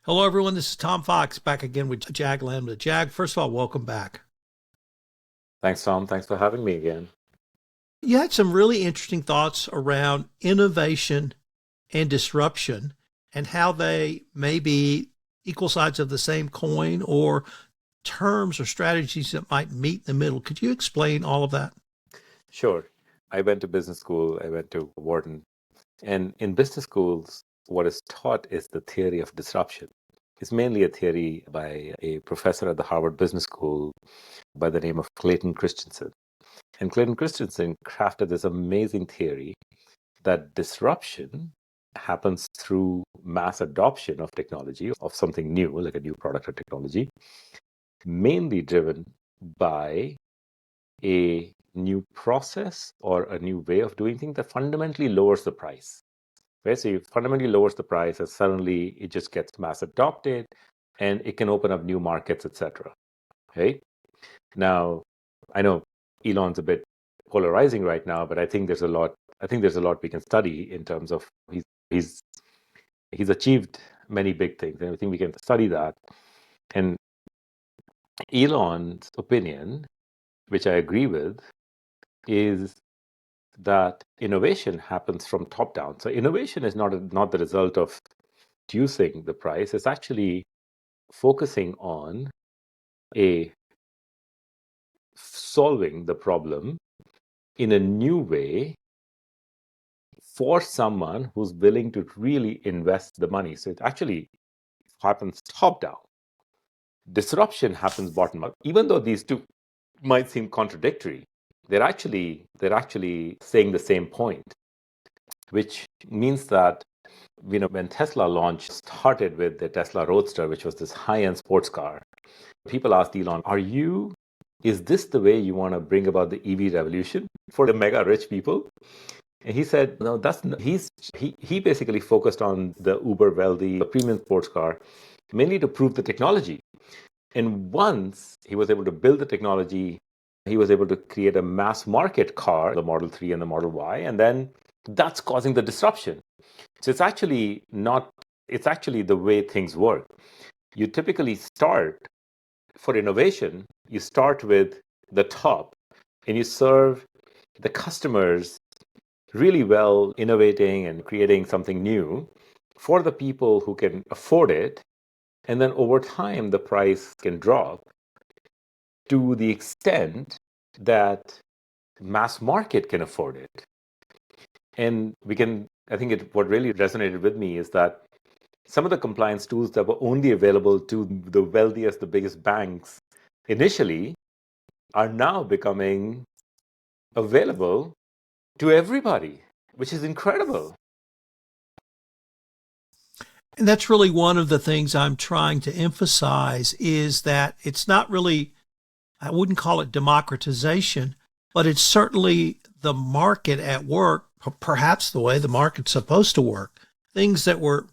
Hello, everyone. This is Tom Fox back again with Jag Lamba. Jag, first of all, welcome back. Thanks, Tom. Thanks for having me again. You had some really interesting thoughts around innovation and disruption and how they may be equal sides of the same coin or terms or strategies that might meet in the middle. Could you explain all of that? Sure. I went to business school. I went to Wharton. And in business schools, what is taught is the theory of disruption. It's mainly a theory by a professor at the Harvard Business School by the name of Clayton Christensen. And Clayton Christensen crafted this amazing theory that disruption happens through mass adoption of technology, of something new, like a new product or technology, mainly driven by a new process or a new way of doing things that fundamentally lowers the price. Right? So it fundamentally lowers the price and suddenly it just gets mass adopted and it can open up new markets, etc. Right? Now, I know Elon's a bit polarizing right now, but I think there's a lot we can study in terms of he's he's achieved many big things, and I think we can study that. And Elon's opinion, which I agree with, is that innovation happens from top down. So innovation is not the result of reducing the price. It's actually focusing on a solving the problem in a new way for someone who's willing to really invest the money. So it actually happens top down. Disruption happens bottom up. Even though these two might seem contradictory, they're actually saying the same point, which means that when Tesla launched, started with the Tesla Roadster, which was this high-end sports car. People asked Elon, is this the way you want to bring about the EV revolution for the mega rich people? And he said, no, he basically focused on the uber wealthy premium sports car, mainly to prove the technology. And once he was able to build the technology, he was able to create a mass market car, the Model 3 and the Model Y, and then that's causing the disruption. So it's actually the way things work. You typically start for innovation, you start with the top and you serve the customers really well, innovating and creating something new for the people who can afford it. And then over time, the price can drop to the extent that mass market can afford it. And what really resonated with me is that some of the compliance tools that were only available to the wealthiest, the biggest banks initially are now becoming available to everybody, which is incredible. And that's really one of the things I'm trying to emphasize is that it's not really, I wouldn't call it democratization, but it's certainly the market at work, perhaps the way the market's supposed to work. Things that were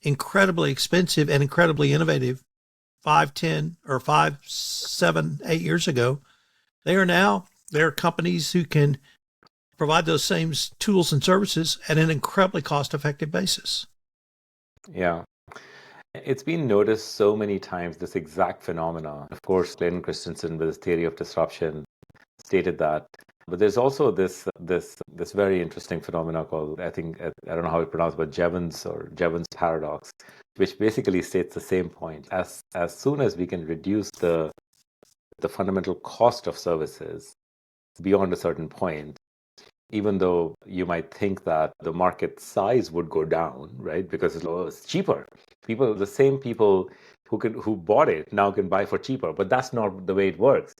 incredibly expensive and incredibly innovative 5, 10, or 5, 7, 8 years ago, there are companies who can provide those same tools and services at an incredibly cost-effective basis. Yeah. It's been noticed so many times, this exact phenomena. Of course, Clayton Christensen, with his theory of disruption, stated that. But there's also this very interesting phenomena called, I don't know how it's pronounced, but Jevons paradox, which basically states the same point. As soon as we can reduce the fundamental cost of services beyond a certain point, even though you might think that the market size would go down, right? Because it's cheaper. The same people who bought it now can buy for cheaper, but that's not the way it works.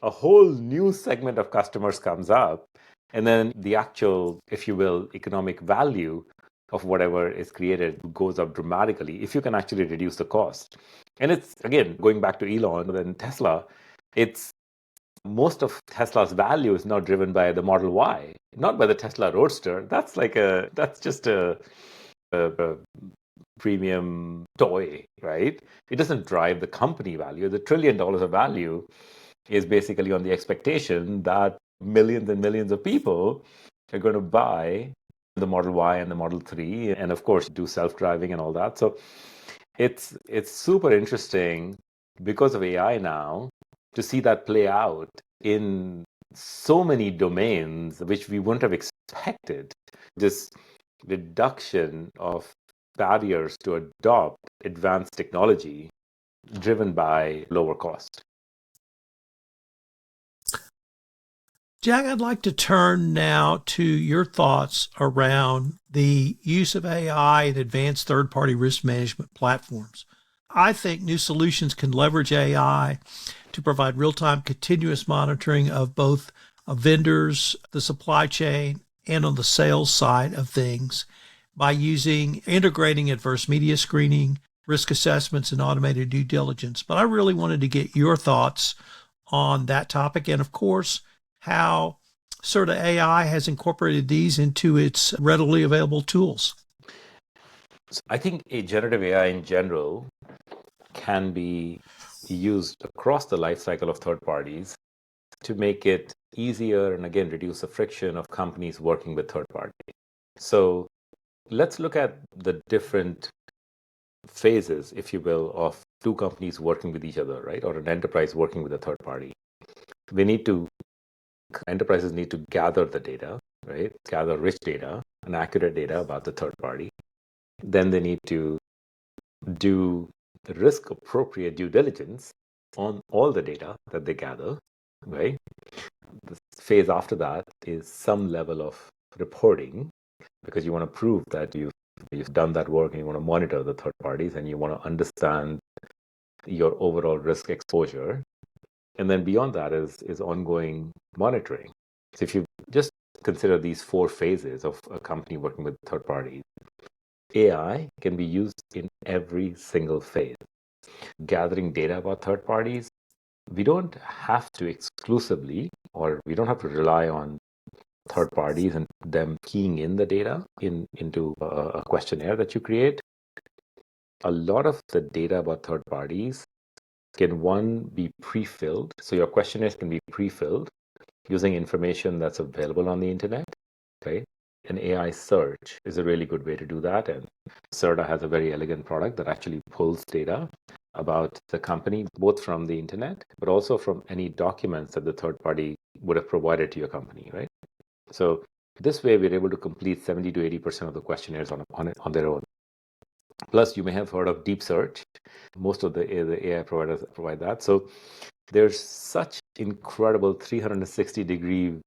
A whole new segment of customers comes up, and then the actual, if you will, economic value of whatever is created goes up dramatically if you can actually reduce the cost. And it's, again, going back to Elon and Tesla, it's most of Tesla's value is not driven by the Model Y, not by the Tesla Roadster. That's just a premium toy, right? It doesn't drive the company value. The $1 trillion of value is basically on the expectation that millions and millions of people are going to buy the Model Y and the Model 3, and of course do self-driving and all that. So It's super interesting because of AI now to see that play out in so many domains which we wouldn't have expected. This reduction of barriers to adopt advanced technology driven by lower cost. Jag, I'd like to turn now to your thoughts around the use of AI in advanced third-party risk management platforms. I think new solutions can leverage AI to provide real-time continuous monitoring of both vendors, the supply chain, and on the sales side of things by integrating adverse media screening, risk assessments, and automated due diligence. But I really wanted to get your thoughts on that topic, and of course, how sort of AI has incorporated these into its readily available tools. So I think a generative AI in general can be used across the life cycle of third parties to make it easier and again reduce the friction of companies working with third parties. So let's look at the different phases, if you will, of two companies working with each other, right? Or an enterprise working with a third party. Enterprises need to gather the data, right? Gather rich data and accurate data about the third party. Then they need to do risk appropriate due diligence on all the data that they gather, right? The phase after that is some level of reporting, because you want to prove that you've done that work and you want to monitor the third parties and you want to understand your overall risk exposure. And then beyond that is ongoing monitoring. So if you just consider these four phases of a company working with third parties, AI can be used in every single phase. Gathering data about third parties, we don't have to exclusively, or we don't have to rely on third parties and them keying in the data into a questionnaire that you create. A lot of the data about third parties can, one, be pre-filled. So your questionnaires can be pre-filled using information that's available on the internet, okay? An AI search is a really good way to do that. And Certa has a very elegant product that actually pulls data about the company, both from the internet, but also from any documents that the third party would have provided to your company, right? So this way, we're able to complete 70 to 80% of the questionnaires on their own. Plus, you may have heard of deep search. Most of the AI providers provide that. So there's such incredible 360-degree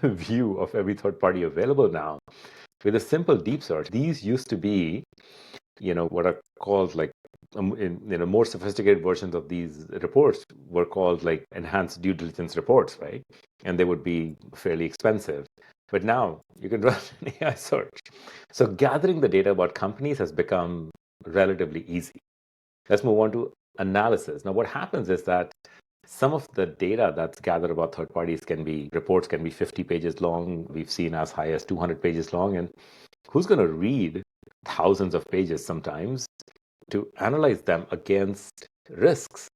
view of every third party available now. With a simple deep search, these used to be, what are called like, more sophisticated versions of these reports were called like enhanced due diligence reports, right? And they would be fairly expensive. But now you can run an AI search. So gathering the data about companies has become relatively easy. Let's move on to analysis. Now, what happens is that some of the data that's gathered about third parties reports can be 50 pages long. We've seen as high as 200 pages long. And who's going to read thousands of pages sometimes to analyze them against risks?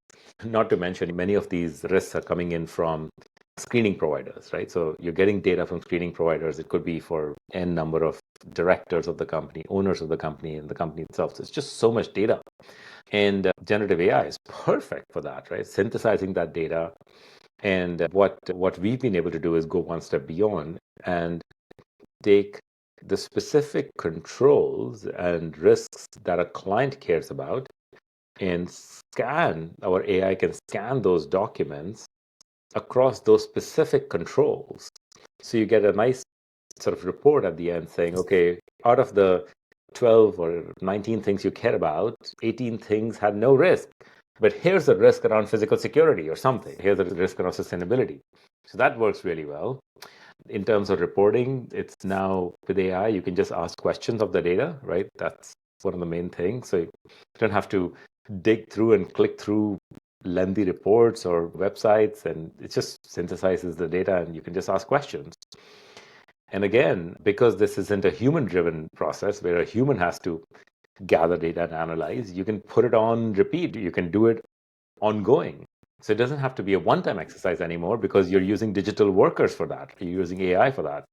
Not to mention, many of these risks are coming in from screening providers, right? So you're getting data from screening providers. It could be for N number of directors of the company, owners of the company, and the company itself. So it's just so much data. And generative AI is perfect for that, right? Synthesizing that data. And what we've been able to do is go one step beyond and take the specific controls and risks that a client cares about and our AI can scan those documents across those specific controls. So you get a nice sort of report at the end saying, okay, out of the 12 or 19 things you care about, 18 things had no risk. But here's the risk around physical security or something. Here's the risk around sustainability. So that works really well. In terms of reporting, it's now with AI, you can just ask questions of the data, right? That's one of the main things. So you don't have to dig through and click through lengthy reports or websites, and it just synthesizes the data and you can just ask questions. And again, because this isn't a human-driven process where a human has to gather data and analyze, you can put it on repeat. You can do it ongoing. So it doesn't have to be a one-time exercise anymore because you're using digital workers for that. You're using AI for that.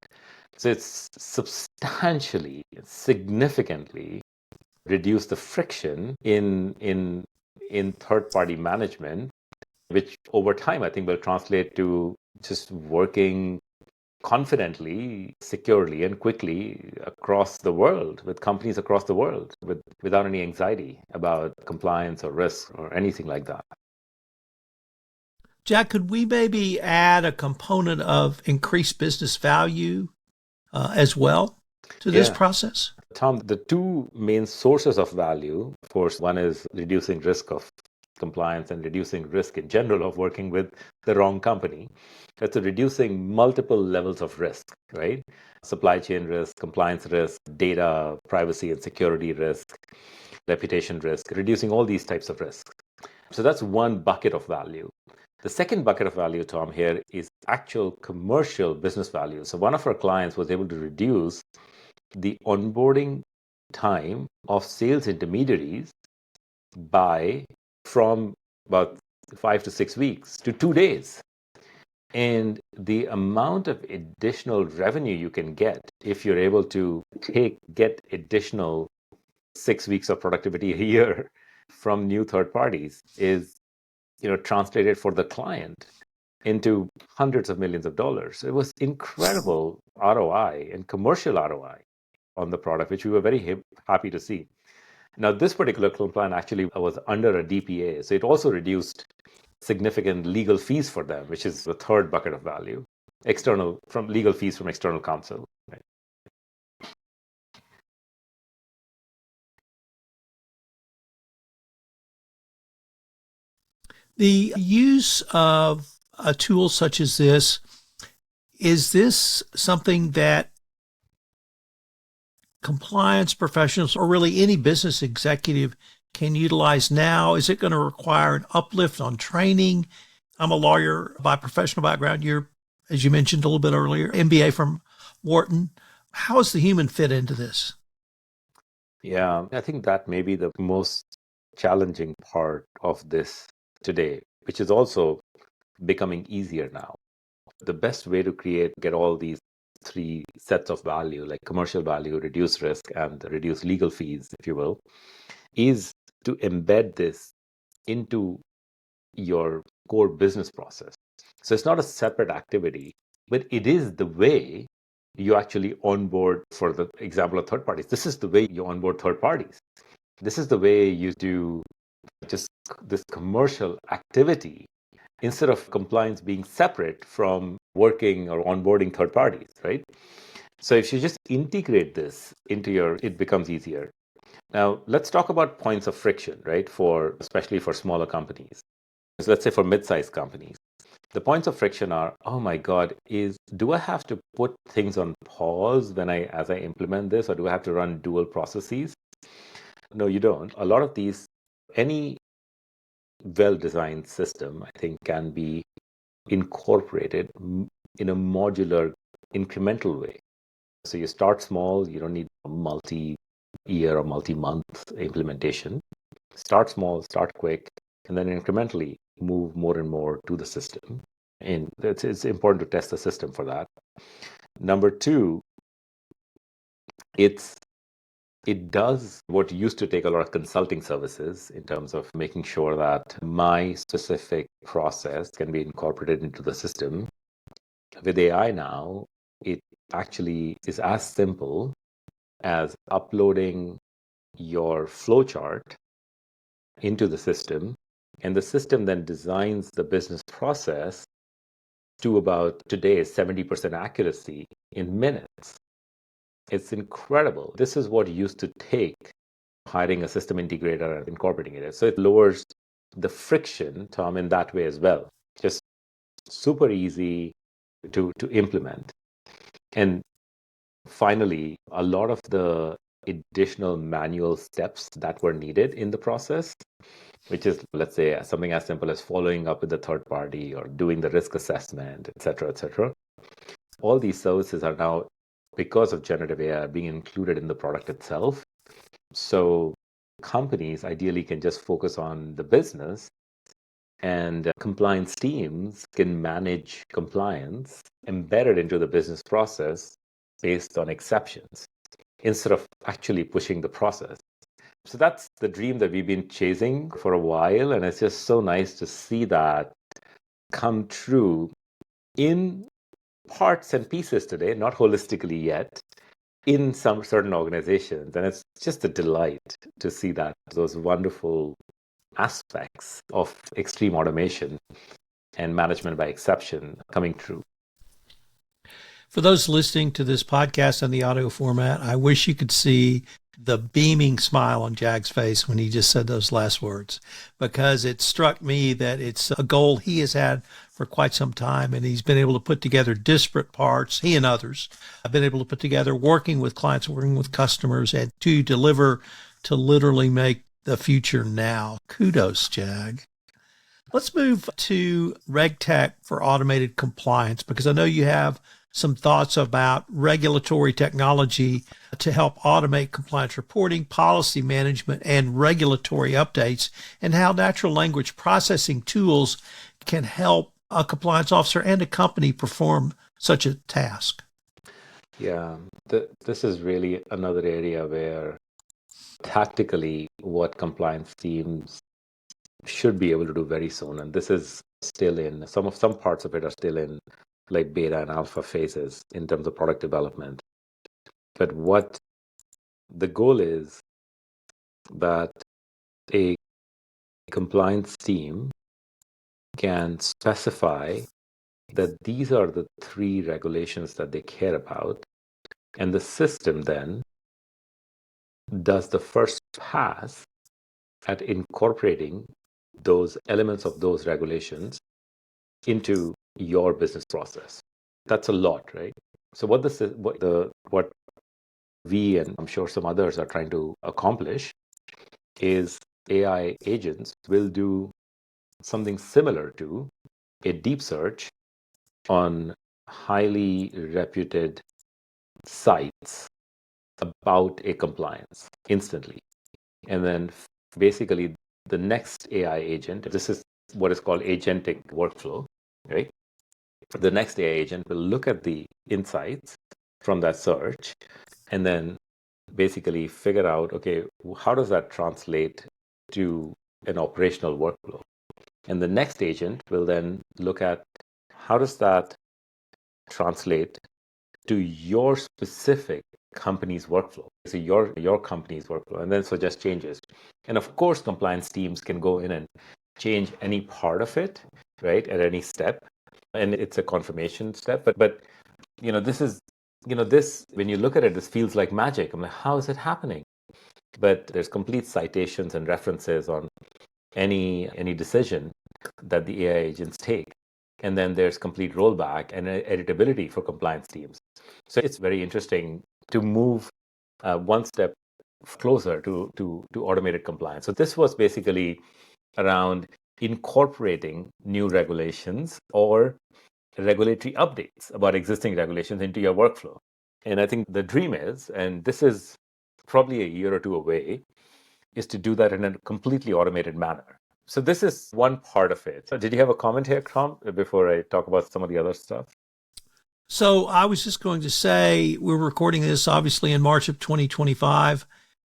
So it's substantially, significantly reduce the friction in third-party management, which over time I think will translate to just working confidently, securely, and quickly across the world with companies across the world without any anxiety about compliance or risk or anything like that. Jack, could we maybe add a component of increased business value as well to this process? Tom, the two main sources of value, of course, one is reducing risk of compliance and reducing risk in general of working with the wrong company. That's reducing multiple levels of risk, right? Supply chain risk, compliance risk, data privacy and security risk, reputation risk, reducing all these types of risks. So that's one bucket of value. The second bucket of value, Tom, here is actual commercial business value. So one of our clients was able to reduce the onboarding time of sales intermediaries from about 5 to 6 weeks to 2 days. And the amount of additional revenue you can get if you're able to get additional 6 weeks of productivity a year from new third parties is, translated for the client into hundreds of millions of dollars. It was incredible ROI and commercial ROI on the product, which we were very happy to see. Now, this particular client actually was under a DPA, so it also reduced significant legal fees for them, which is the third bucket of value, from legal fees from external counsel. Right? The use of a tool such as this, is this something that compliance professionals or really any business executive can utilize now? Is it going to require an uplift on training? I'm a lawyer by professional background. You're, as you mentioned a little bit earlier, MBA from Wharton. How does the human fit into this? Yeah, I think that may be the most challenging part of this today, which is also becoming easier now. The best way to get all these three sets of value, like commercial value, reduce risk, and reduce legal fees, if you will, is to embed this into your core business process. So it's not a separate activity, but it is the way you actually onboard, for the example of third parties. This is the way you onboard third parties. This is the way you do just this commercial activity instead of compliance being separate from working or onboarding third parties, right? So if you just integrate this into it becomes easier. Now, let's talk about points of friction, right? Especially for smaller companies. So let's say for mid-sized companies. The points of friction are, oh my God, do I have to put things on pause as I implement this, or do I have to run dual processes? No, you don't. A lot of any well-designed system, I think, can be incorporated in a modular, incremental way. So you start small, you don't need a multi-year or multi-month implementation. Start small, start quick, and then incrementally move more and more to the system. And it's important to test the system for that. Number two, it does what used to take a lot of consulting services in terms of making sure that my specific process can be incorporated into the system. With AI now, it actually is as simple as uploading your flowchart into the system, and the system then designs the business process to about today's 70% accuracy in minutes. It's incredible. This is what used to take hiring a system integrator and incorporating it. So it lowers the friction, Tom, in that way as well. Just super easy to implement. And finally, a lot of the additional manual steps that were needed in the process, which is, let's say, something as simple as following up with the third party or doing the risk assessment, et cetera, all these services are now, because of generative AI, being included in the product itself. So companies ideally can just focus on the business, and compliance teams can manage compliance embedded into the business process based on exceptions instead of actually pushing the process. So that's the dream that we've been chasing for a while. And it's just so nice to see that come true in parts and pieces today, not holistically yet, in some certain organizations. And it's just a delight to see that those wonderful aspects of extreme automation and management by exception coming true. For those listening to this podcast on the audio format, I wish you could see the beaming smile on Jag's face when he just said those last words, because it struck me that it's a goal he has had for quite some time, and he's been able to put together disparate parts, he and others have been able to put together, working with clients, working with customers, and to deliver, to literally make the future now. Kudos, Jag. Let's move to RegTech for automated compliance, because I know you have some thoughts about regulatory technology to help automate compliance reporting, policy management, and regulatory updates, and how natural language processing tools can help a compliance officer and a company perform such a task. Yeah, this is really another area where tactically what compliance teams should be able to do very soon. And this is still in some parts of it are still in like beta and alpha phases in terms of product development. But what the goal is that a compliance team can specify that these are the 3 regulations that they care about. And the system then does the first pass at incorporating those elements of those regulations into your business process. That's a lot, right? So what we and I'm sure some others are trying to accomplish is AI agents will do something similar to a deep search on highly reputed sites about a compliance instantly. And then basically the next AI agent, this is what is called agentic workflow, right? The next AI agent will look at the insights from that search and then basically figure out, okay, how does that translate to an operational workflow? And the next agent will then look at how does that translate to your specific company's workflow. So your company's workflow, and then suggest changes. And of course, compliance teams can go in and change any part of it, right, at any step. And it's a confirmation step. But this when you look at it, this feels like magic. I'm like, how is it happening? But there's complete citations and references on any decision that the AI agents take. And then there's complete rollback and editability for compliance teams. So it's very interesting to move one step closer to automated compliance. So this was basically around incorporating new regulations or regulatory updates about existing regulations into your workflow. And I think the dream is, and this is probably a year or two away, is to do that in a completely automated manner. So this is one part of it. So did you have a comment here, Tom, before I talk about some of the other stuff? So I was just going to say, we're recording this obviously in March of 2025.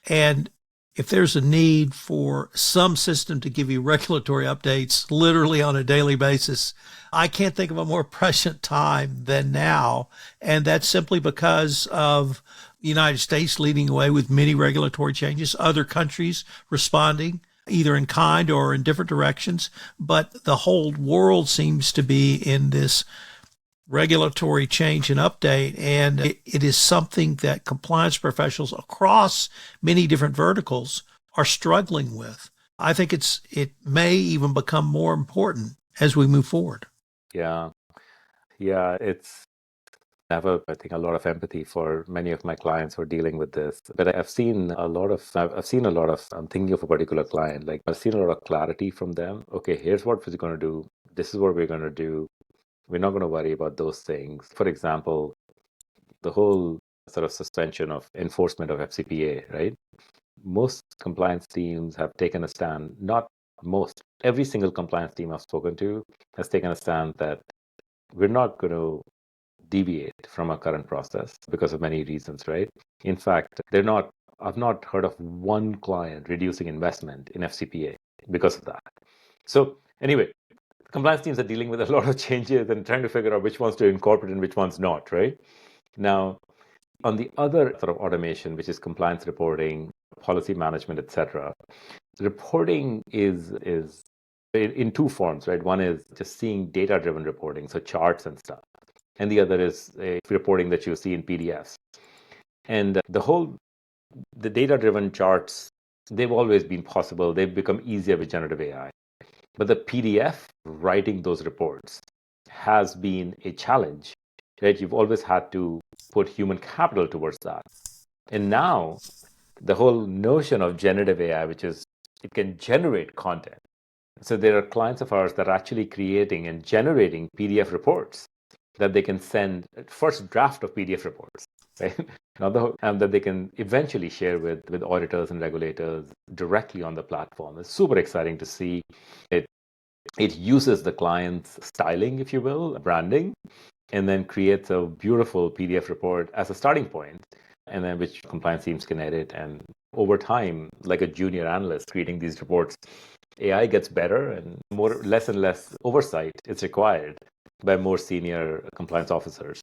And if there's a need for some system to give you regulatory updates literally on a daily basis, I can't think of a more prescient time than now. And that's simply because of the United States leading the way with many regulatory changes, other countries responding either in kind or in different directions. But the whole world seems to be in this regulatory change and update. And it is something that compliance professionals across many different verticals are struggling with. I think it may even become more important as we move forward. Yeah. I have, I think, a lot of empathy for many of my clients who are dealing with this. But I've seen a lot of, I'm thinking of a particular client, like I've seen a lot of clarity from them. Okay, here's what we're going to do. This is what we're going to do. We're not going to worry about those things. For example, the whole sort of suspension of enforcement of FCPA, right? Most compliance teams have taken a stand, not most, every single compliance team I've spoken to has taken a stand that we're not going to deviate from our current process because of many reasons, right? In fact, they're not I've not heard of one client reducing investment in FCPA because of that. So anyway, compliance teams are dealing with a lot of changes and trying to figure out which ones to incorporate and which ones not, right? Now, on the other sort of automation, which is compliance reporting, policy management, etc., reporting is in two forms, right? One is just seeing data-driven reporting, so charts and stuff. And the other is a reporting that you see in PDFs. And the data-driven charts, they've always been possible. They've become easier with generative AI. But the PDF writing those reports has been a challenge, right? You've always had to put human capital towards that. And now the whole notion of generative AI, which is it can generate content. So there are clients of ours that are actually creating and generating PDF reports that they can send, first draft of PDF reports, right? And that they can eventually share with auditors and regulators directly on the platform. It's super exciting to see it. It uses the client's styling, if you will, branding, and then creates a beautiful PDF report as a starting point, and then which compliance teams can edit. And over time, like a junior analyst creating these reports, AI gets better and less and less oversight is required by more senior compliance officers.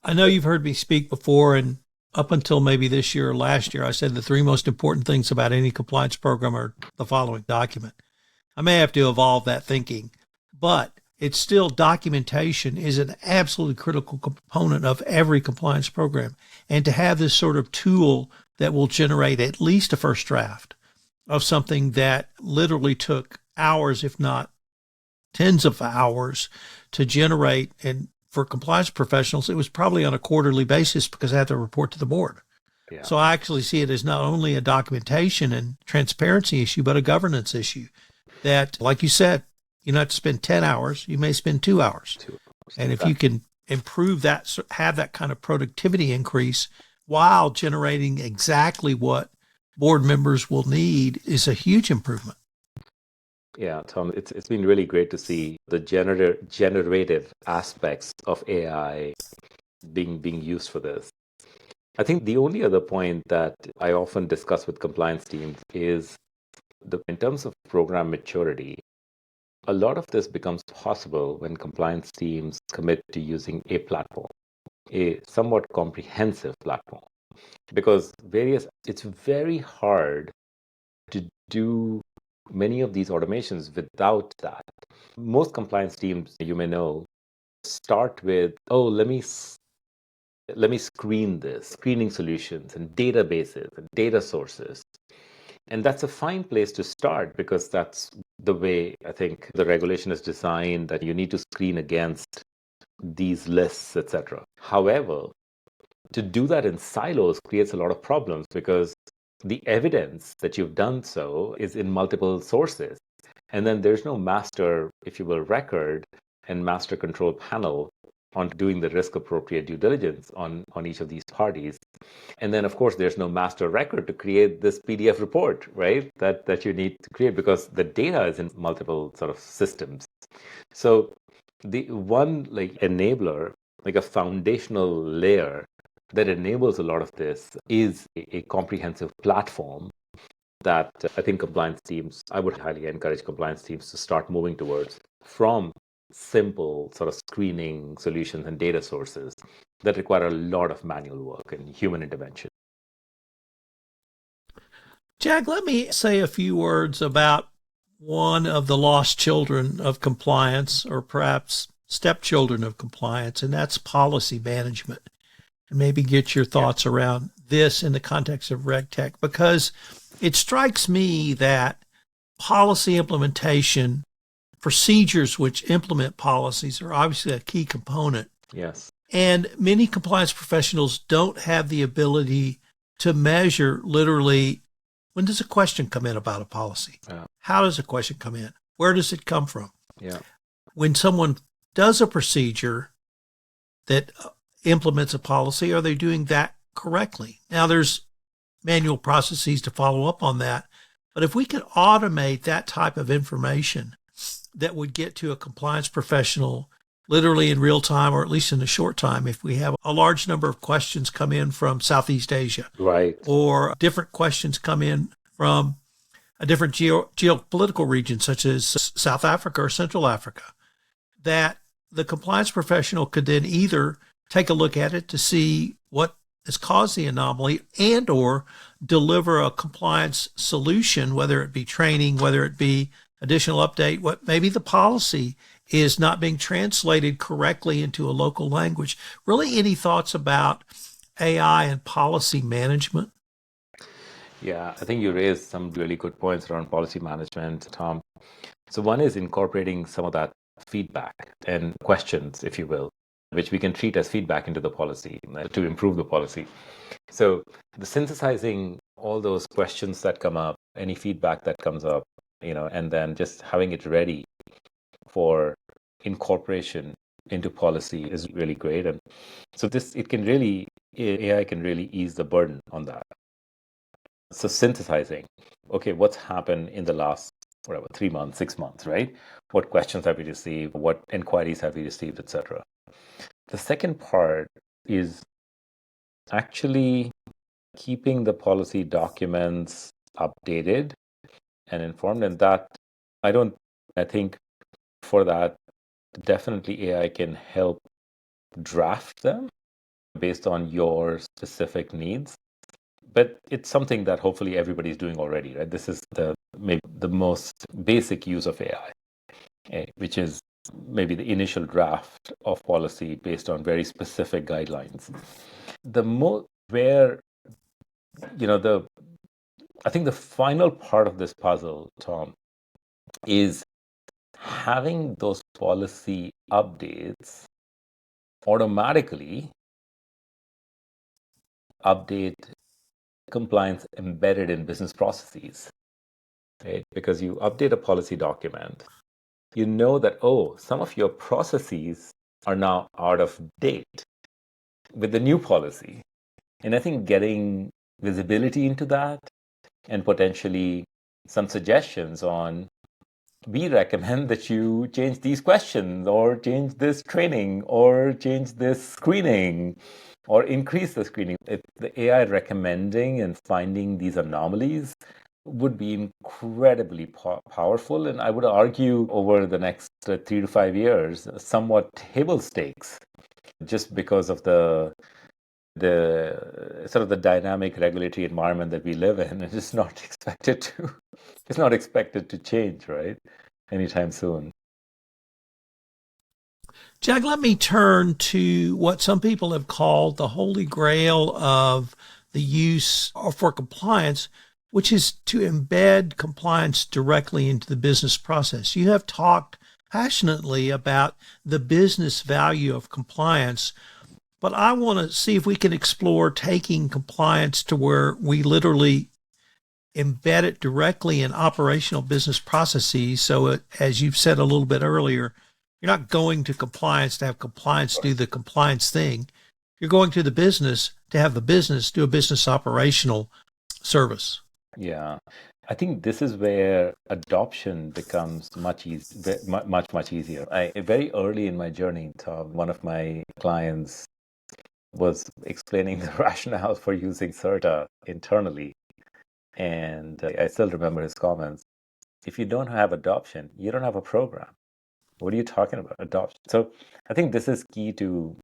I know you've heard me speak before, and up until maybe this year or last year, I said the three most important things about any compliance program are the following: document. I may have to evolve that thinking, but it's still documentation is an absolutely critical component of every compliance program. And to have this sort of tool that will generate at least a first draft of something that literally took hours, if not tens of hours to generate. And for compliance professionals, it was probably on a quarterly basis because I had to report to the board. Yeah. So I actually see it as not only a documentation and transparency issue, but a governance issue that, like you said, you don't have to spend 10 hours. You may spend 2 hours. And if you can improve that, have that kind of productivity increase while generating exactly what board members will need, is a huge improvement. Yeah, Tom, it's been really great to see the generative aspects of AI being used for this. I think the only other point that I often discuss with compliance teams is in terms of program maturity, a lot of this becomes possible when compliance teams commit to using a platform, a somewhat comprehensive platform, because it's very hard to do many of these automations without that. Most compliance teams, you may know, start with, let me screen this, screening solutions and databases and data sources. And that's a fine place to start because that's the way I think the regulation is designed, that you need to screen against these lists, etc. However, to do that in silos creates a lot of problems because the evidence that you've done so is in multiple sources. And then there's no master, if you will, record and master control panel on doing the risk appropriate due diligence on each of these parties. And then, of course, there's no master record to create this PDF report, right? That you need to create because the data is in multiple sort of systems. So the one enabler, like a foundational layer that enables a lot of this is a comprehensive platform that I think I would highly encourage compliance teams to start moving towards, from simple sort of screening solutions and data sources that require a lot of manual work and human intervention. Jag, let me say a few words about one of the lost children of compliance, or perhaps stepchildren of compliance, and that's policy management. And maybe get your thoughts around this in the context of RegTech, because it strikes me that policy implementation, procedures which implement policies, are obviously a key component. Yes. And many compliance professionals don't have the ability to measure literally, when does a question come in about a policy? How does a question come in? Where does it come from? Yeah. When someone does a procedure that implements a policy, are they doing that correctly? Now, there's manual processes to follow up on that, but if we could automate that type of information that would get to a compliance professional literally in real time, or at least in a short time, if we have a large number of questions come in from Southeast Asia, Right. or different questions come in from a different geopolitical region, such as South Africa or Central Africa, that the compliance professional could then either take a look at it to see what has caused the anomaly and or deliver a compliance solution, whether it be training, whether it be additional update, what maybe the policy is not being translated correctly into a local language. Really, any thoughts about AI and policy management? Yeah, I think you raised some really good points around policy management, Tom. So one is incorporating some of that feedback and questions, if you will, which we can treat as feedback into the policy to improve the policy. So the synthesizing all those questions that come up, any feedback that comes up, and then just having it ready for incorporation into policy is really great. And so AI can really ease the burden on that. So synthesizing, okay, what's happened in the last, whatever, 3 months, 6 months, right? What questions have we received? What inquiries have we received, etc. The second part is actually keeping the policy documents updated and informed. And that, I think for that, definitely AI can help draft them based on your specific needs. But it's something that hopefully everybody's doing already, right? This is maybe the most basic use of AI, which is maybe the initial draft of policy based on very specific guidelines. Where, I think the final part of this puzzle, Tom, is having those policy updates automatically update compliance embedded in business processes, right? Because you update a policy document, you know that, oh, some of your processes are now out of date with the new policy. And I think getting visibility into that and potentially some suggestions on, we recommend that you change these questions or change this training or change this screening or increase the screening. The AI recommending and finding these anomalies would be incredibly powerful. And I would argue over the next 3 to 5 years, somewhat table stakes, just because of the sort of the dynamic regulatory environment that we live in. It's not expected to change, right, anytime soon. Jag, let me turn to what some people have called the holy grail of the use for compliance, which is to embed compliance directly into the business process. You have talked passionately about the business value of compliance, but I want to see if we can explore taking compliance to where we literally embed it directly in operational business processes. So as you've said a little bit earlier, you're not going to compliance to have compliance do the compliance thing. You're going to the business to have the business do a business operational service. Yeah. I think this is where adoption becomes much easier. Very early in my journey, Tom, one of my clients was explaining the rationale for using CERTA internally. And I still remember his comments. If you don't have adoption, you don't have a program. What are you talking about? Adoption. So I think this is key to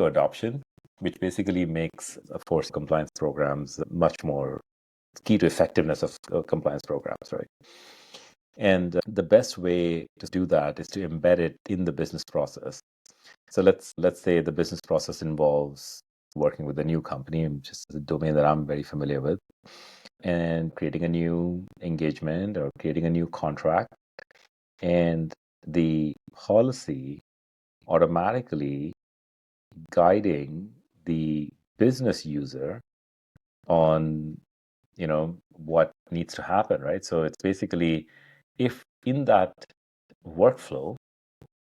adoption, which basically makes, of course, compliance programs much more key to effectiveness of compliance programs, right? And the best way to do that is to embed it in the business process. So let's say the business process involves working with a new company, which is a domain that I'm very familiar with, and creating a new engagement or creating a new contract. And the policy automatically guiding the business user on what needs to happen, right? So it's basically, if in that workflow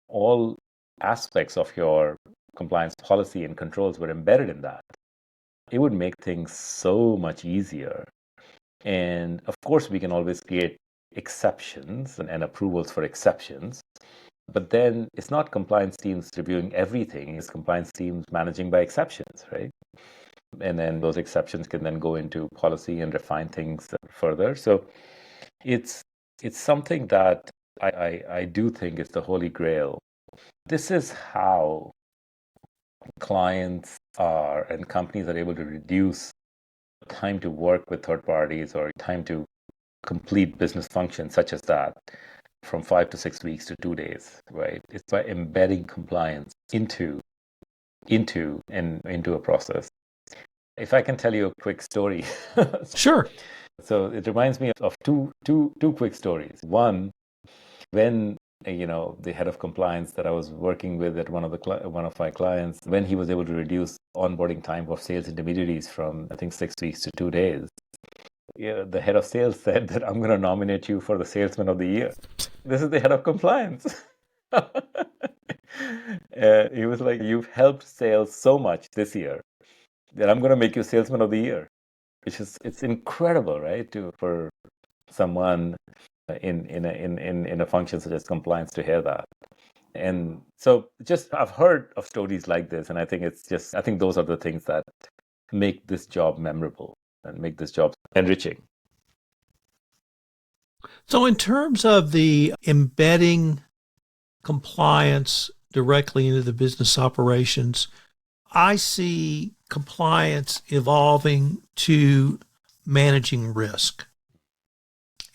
all aspects of your compliance policy and controls were embedded in that, it would make things so much easier. And of course we can always create exceptions and approvals for exceptions, But then it's not compliance teams reviewing everything, it's compliance teams managing by exceptions, right? And then those exceptions can then go into policy and refine things further. So it's something that I do think is the holy grail. This is how clients are and companies are able to reduce time to work with third parties or time to complete business functions such as that from 5 to 6 weeks to 2 days, right? It's by embedding compliance into a process. If I can tell you a quick story. Sure. So it reminds me of two quick stories. One, when the head of compliance that I was working with at one of my clients, when he was able to reduce onboarding time of sales intermediaries from I think 6 weeks to 2 days, the head of sales said that I'm going to nominate you for the salesman of the year. This is the head of compliance. He was like, you've helped sales so much this year that I'm going to make you salesman of the year, it's incredible, right? For someone in a function such as compliance to hear that. And so I've heard of stories like this, and I think I think those are the things that make this job memorable and make this job enriching. So in terms of the embedding compliance directly into the business operations, I see compliance evolving to managing risk.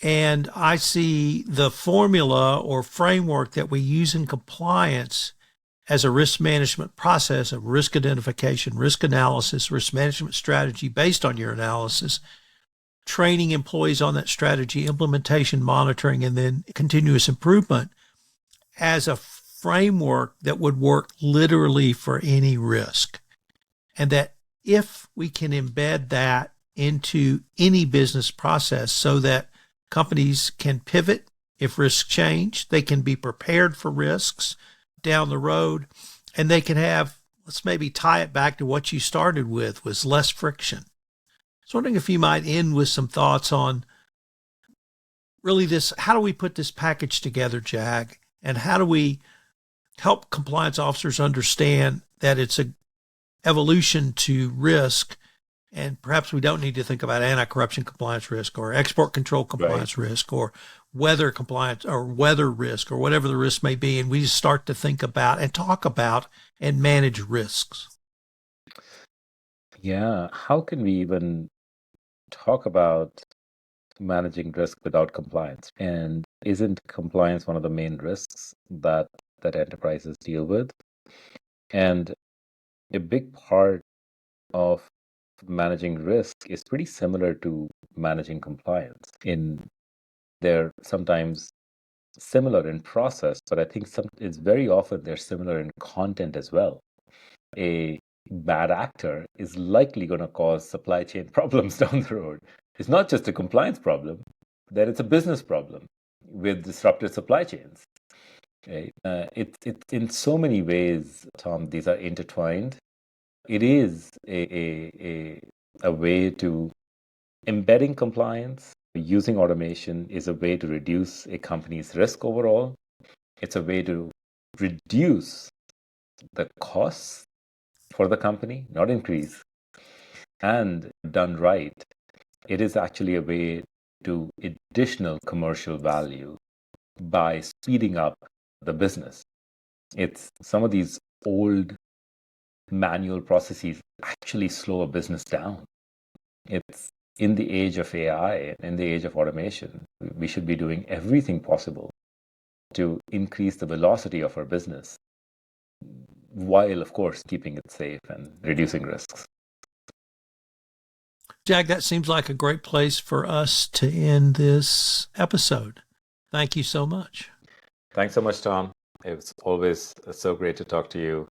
And I see the formula or framework that we use in compliance as a risk management process of risk identification, risk analysis, risk management strategy based on your analysis, training employees on that strategy, implementation, monitoring, and then continuous improvement as a framework that would work literally for any risk. And that if we can embed that into any business process so that companies can pivot if risks change, they can be prepared for risks down the road, and they can have, let's maybe tie it back to what you started with, was less friction. So I'm wondering if you might end with some thoughts on really this, how do we put this package together, Jag, and how do we help compliance officers understand that it's a evolution to risk, and perhaps we don't need to think about anti-corruption compliance risk or export control compliance risk or weather compliance or weather risk or whatever the risk may be, and we just start to think about and talk about and manage risks. Yeah, how can we even talk about managing risk without compliance? And isn't compliance one of the main risks that enterprises deal with? And a big part of managing risk is pretty similar to managing compliance. They're sometimes similar in process, but I think it's very often they're similar in content as well. A bad actor is likely going to cause supply chain problems down the road. It's not just a compliance problem, then it's a business problem with disrupted supply chains. Okay? It's in so many ways, Tom, these are intertwined. It is a way to embedding compliance using automation is a way to reduce a company's risk overall. It's a way to reduce the costs for the company, not increase. And done right, it is actually a way to additional commercial value by speeding up the business. It's some of these old manual processes actually slow a business down. It's in the age of AI, in the age of automation, we should be doing everything possible to increase the velocity of our business, while, of course, keeping it safe and reducing risks. Jag, that seems like a great place for us to end this episode. Thank you so much. Thanks so much, Tom. It was always so great to talk to you.